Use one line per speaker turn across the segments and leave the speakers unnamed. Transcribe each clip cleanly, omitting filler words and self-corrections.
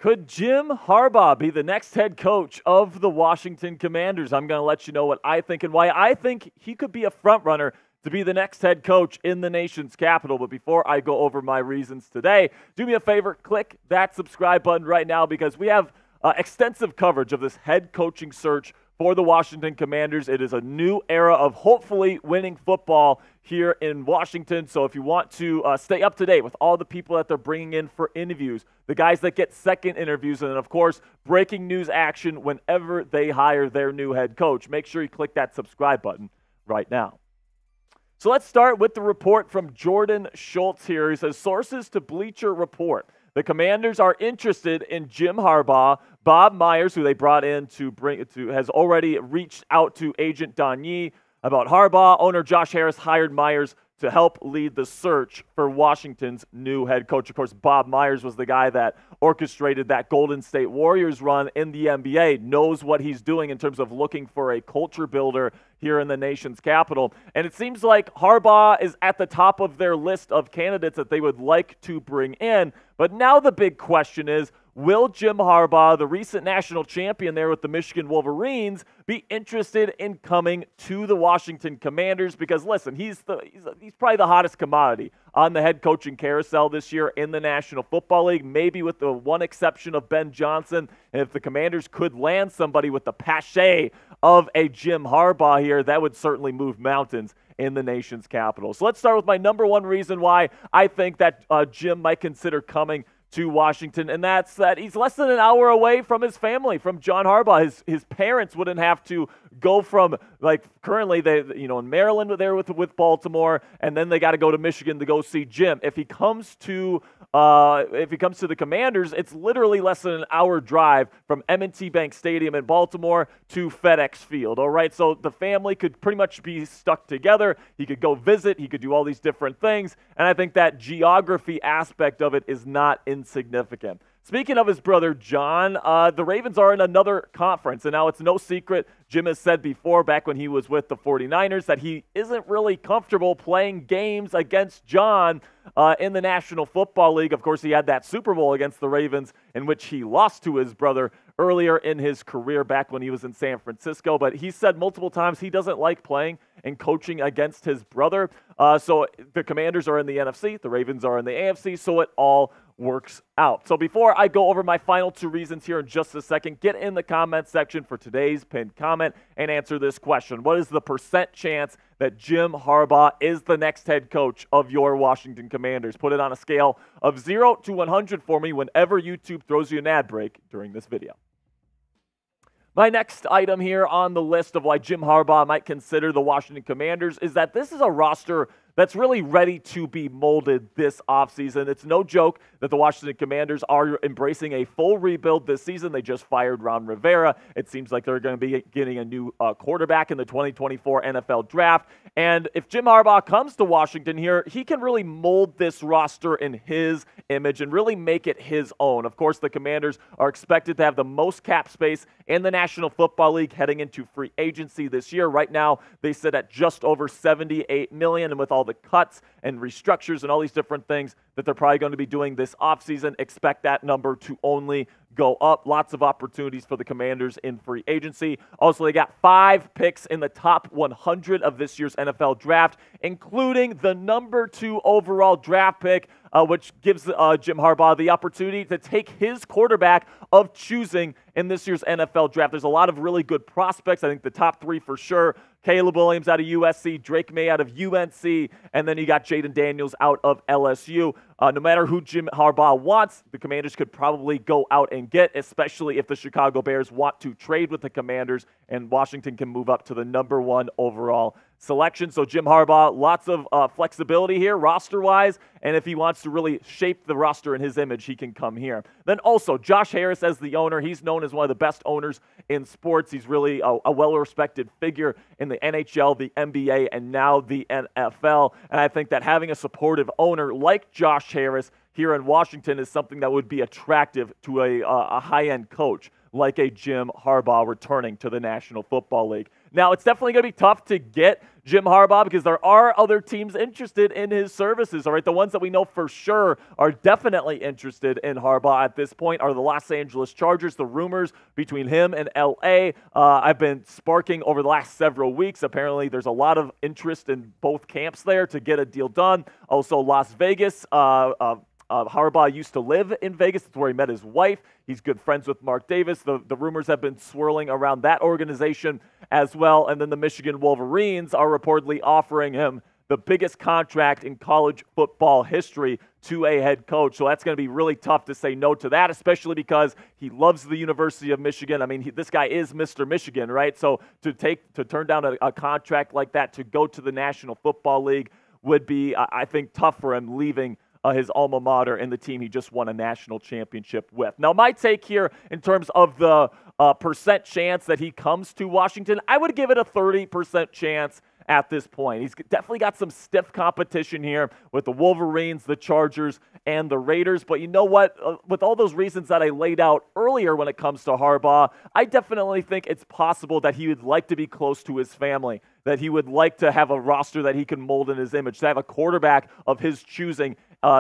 Could Jim Harbaugh be the next head coach of the Washington Commanders? I'm going to let you know what I think and why I think he could be a front runner to be the next head coach in the nation's capital. But before I go over my reasons today, do me a favor, click that subscribe button right now because we have extensive coverage of this head coaching search for the Washington Commanders. It is a new era of hopefully winning football here in Washington. So if you want to stay up to date with all the people that they're bringing in for interviews, the guys that get second interviews, and then of course, breaking news action whenever they hire their new head coach, make sure you click that subscribe button right now. So let's start with the report from Jordan Schultz here. He says, sources to Bleacher Report. The Commanders are interested in Jim Harbaugh. Bob Myers, who they brought in has already reached out to agent Don Yee about Harbaugh. Owner Josh Harris hired Myers to help lead the search for Washington's new head coach. Of course, Bob Myers was the guy that orchestrated that Golden State Warriors run in the NBA, knows what he's doing in terms of looking for a culture builder here in the nation's capital. And it seems like Harbaugh is at the top of their list of candidates that they would like to bring in. But now the big question is, will Jim Harbaugh, the recent national champion there with the Michigan Wolverines, be interested in coming to the Washington Commanders? Because listen, he's probably the hottest commodity on the head coaching carousel this year in the National Football League, maybe with the one exception of Ben Johnson. And if the Commanders could land somebody with the cachet of a Jim Harbaugh here, that would certainly move mountains in the nation's capital. So let's start with my number one reason why I think that Jim might consider coming to Washington, and that's that he's less than an hour away from his family, from John Harbaugh. His parents wouldn't have to go from, like, currently they, in Maryland they're with Baltimore, and then they got to go to Michigan to go see Jim. If he comes to the Commanders, it's literally less than an hour drive from M&T Bank Stadium in Baltimore to FedEx Field. All right, so the family could pretty much be stuck together. He could go visit. He could do all these different things, and I think that geography aspect of it is not insignificant. Speaking of his brother John, the Ravens are in another conference, and now it's no secret, Jim has said before, back when he was with the 49ers, that he isn't really comfortable playing games against John in the National Football League. Of course, he had that Super Bowl against the Ravens in which he lost to his brother earlier in his career back when he was in San Francisco. But he said multiple times he doesn't like playing and coaching against his brother. So the Commanders are in the NFC, the Ravens are in the AFC, so it all works out. So before I go over my final two reasons here in just a second, get in the comment section for today's pinned comment and answer this question. What is the % chance that Jim Harbaugh is the next head coach of your Washington Commanders? Put it on a scale of 0 to 100 for me whenever YouTube throws you an ad break during this video. My next item here on the list of why Jim Harbaugh might consider the Washington Commanders is that this is a roster that's really ready to be molded this offseason. It's no joke that the Washington Commanders are embracing a full rebuild this season. They just fired Ron Rivera. It seems like they're going to be getting a new quarterback in the 2024 NFL Draft. And if Jim Harbaugh comes to Washington here, he can really mold this roster in his image and really make it his own. Of course, the Commanders are expected to have the most cap space in the National Football League heading into free agency this year. Right now, they sit at just over $78 million, and with all the cuts and restructures and all these different things that they're probably going to be doing this offseason, expect that number to only go up. Lots of opportunities for the Commanders in free agency. Also, they got 5 picks in the top 100 of this year's NFL Draft, including the number 2 overall draft pick, which gives Jim Harbaugh the opportunity to take his quarterback of choosing in this year's NFL Draft. There's a lot of really good prospects. I think the top 3 for sure. Caleb Williams out of USC, Drake May out of UNC, and then you got Jaden Daniels out of LSU. No matter who Jim Harbaugh wants, the Commanders could probably go out and get, especially if the Chicago Bears want to trade with the Commanders, and Washington can move up to the number 1 overall selection. So Jim Harbaugh, lots of flexibility here roster-wise, and if he wants to really shape the roster in his image, he can come here. Then also, Josh Harris as the owner. He's known as one of the best owners in sports. He's really a well-respected figure in the NHL, the NBA, and now the NFL. And I think that having a supportive owner like Josh Harris here in Washington is something that would be attractive to a high-end coach like a Jim Harbaugh returning to the National Football League. Now, it's definitely going to be tough to get Jim Harbaugh because there are other teams interested in his services. All right, the ones that we know for sure are definitely interested in Harbaugh at this point are the Los Angeles Chargers. The rumors between him and L.A. I've been sparking over the last several weeks. Apparently, there's a lot of interest in both camps there to get a deal done. Also, Las Vegas. Harbaugh used to live in Vegas. That's where he met his wife. He's good friends with Mark Davis. The rumors have been swirling around that organization as well. And then the Michigan Wolverines are reportedly offering him the biggest contract in college football history to a head coach. So that's going to be really tough to say no to that, especially because he loves the University of Michigan. I mean, this guy is Mr. Michigan, right? So to turn down a contract like that to go to the National Football League would be, I think, tough for him leaving his alma mater and the team he just won a national championship with. Now, my take here in terms of the percent chance that he comes to Washington, I would give it a 30% chance at this point. He's definitely got some stiff competition here with the Wolverines, the Chargers, and the Raiders. But you know what? With all those reasons that I laid out earlier when it comes to Harbaugh, I definitely think it's possible that he would like to be close to his family, that he would like to have a roster that he can mold in his image, to have a quarterback of his choosing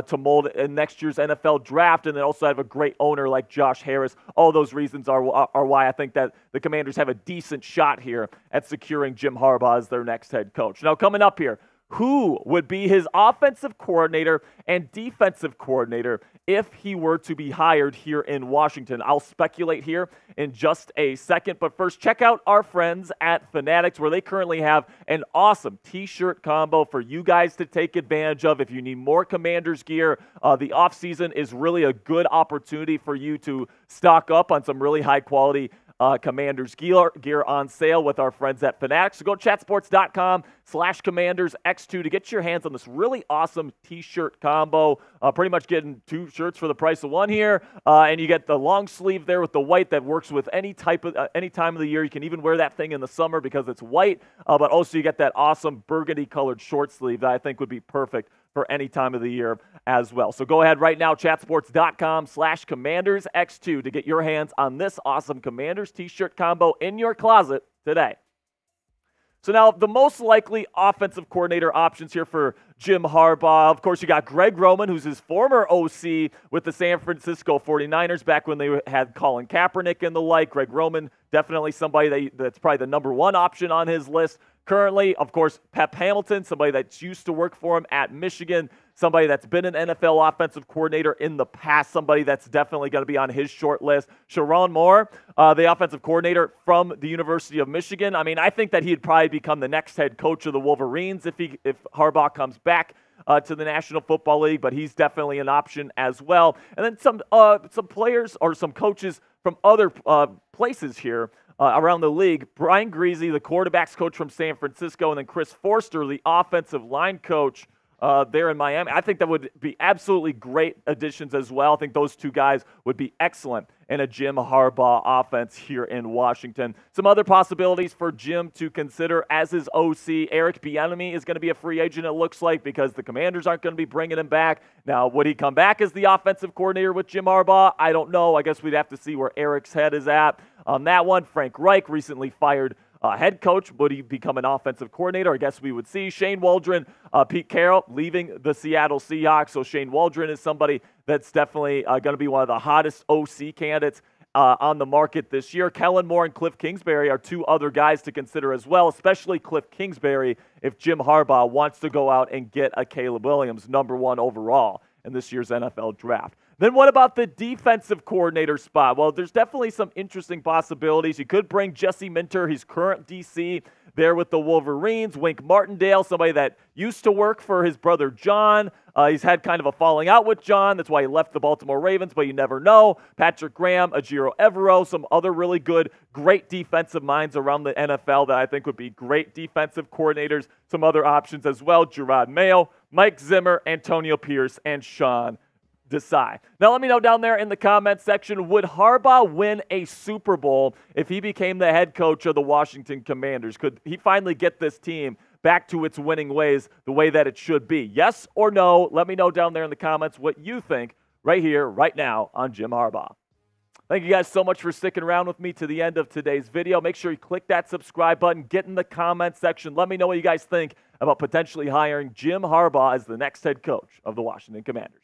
to mold in next year's NFL draft, and then also have a great owner like Josh Harris. All those reasons are why I think that the Commanders have a decent shot here at securing Jim Harbaugh as their next head coach. Now, coming up here, who would be his offensive coordinator and defensive coordinator if he were to be hired here in Washington? I'll speculate here in just a second, but first, check out our friends at Fanatics, where they currently have an awesome t-shirt combo for you guys to take advantage of. If you need more Commanders gear, the offseason is really a good opportunity for you to stock up on some really high-quality Commanders gear on sale with our friends at Fanatics. So go to chatsports.com/CommandersX2 to get your hands on this really awesome t-shirt combo. Pretty much getting 2 shirts for the price of 1 here. And you get the long sleeve there with the white that works with any time of the year. You can even wear that thing in the summer because it's white. But also you get that awesome burgundy colored short sleeve that I think would be perfect for any time of the year as well. So go ahead right now, chatsports.com/CommandersX2 to get your hands on this awesome Commanders t-shirt combo in your closet today. So now the most likely offensive coordinator options here for Jim Harbaugh. Of course, you got Greg Roman, who's his former OC with the San Francisco 49ers back when they had Colin Kaepernick and the like. Greg Roman, definitely somebody that's probably the number 1 option on his list. Currently, of course, Pep Hamilton, somebody that's used to work for him at Michigan, somebody that's been an NFL offensive coordinator in the past, somebody that's definitely going to be on his short list. Sharon Moore, the offensive coordinator from the University of Michigan. I mean, I think that he'd probably become the next head coach of the Wolverines if Harbaugh comes back to the National Football League, but he's definitely an option as well. And then some players or some coaches from other places here around the league. Brian Griese, the quarterbacks coach from San Francisco, and then Chris Forster, the offensive line coach there in Miami. I think that would be absolutely great additions as well. I think those 2 guys would be excellent in a Jim Harbaugh offense here in Washington. Some other possibilities for Jim to consider as his OC. Eric Bieniemy is going to be a free agent, it looks like, because the Commanders aren't going to be bringing him back. Now, would he come back as the offensive coordinator with Jim Harbaugh? I don't know. I guess we'd have to see where Eric's head is at on that one. Frank Reich recently fired head coach. Would he become an offensive coordinator? I guess we would see. Shane Waldron, Pete Carroll leaving the Seattle Seahawks. So Shane Waldron is somebody that's definitely going to be one of the hottest OC candidates on the market this year. Kellen Moore and Cliff Kingsbury are 2 other guys to consider as well, especially Cliff Kingsbury if Jim Harbaugh wants to go out and get a Caleb Williams, number 1 overall in this year's NFL draft. Then what about the defensive coordinator spot? Well, there's definitely some interesting possibilities. You could bring Jesse Minter, his current DC, there with the Wolverines. Wink Martindale, somebody that used to work for his brother John. He's had kind of a falling out with John. That's why he left the Baltimore Ravens, but you never know. Patrick Graham, Ajiro Evero, some other really good, great defensive minds around the NFL that I think would be great defensive coordinators. Some other options as well. Gerard Mayo, Mike Zimmer, Antonio Pierce, and Sean Desai. Now, let me know down there in the comments section, would Harbaugh win a Super Bowl if he became the head coach of the Washington Commanders? Could he finally get this team back to its winning ways, the way that it should be? Yes or no? Let me know down there in the comments what you think right here, right now on Jim Harbaugh. Thank you guys so much for sticking around with me to the end of today's video. Make sure you click that subscribe button, get in the comment section. Let me know what you guys think about potentially hiring Jim Harbaugh as the next head coach of the Washington Commanders.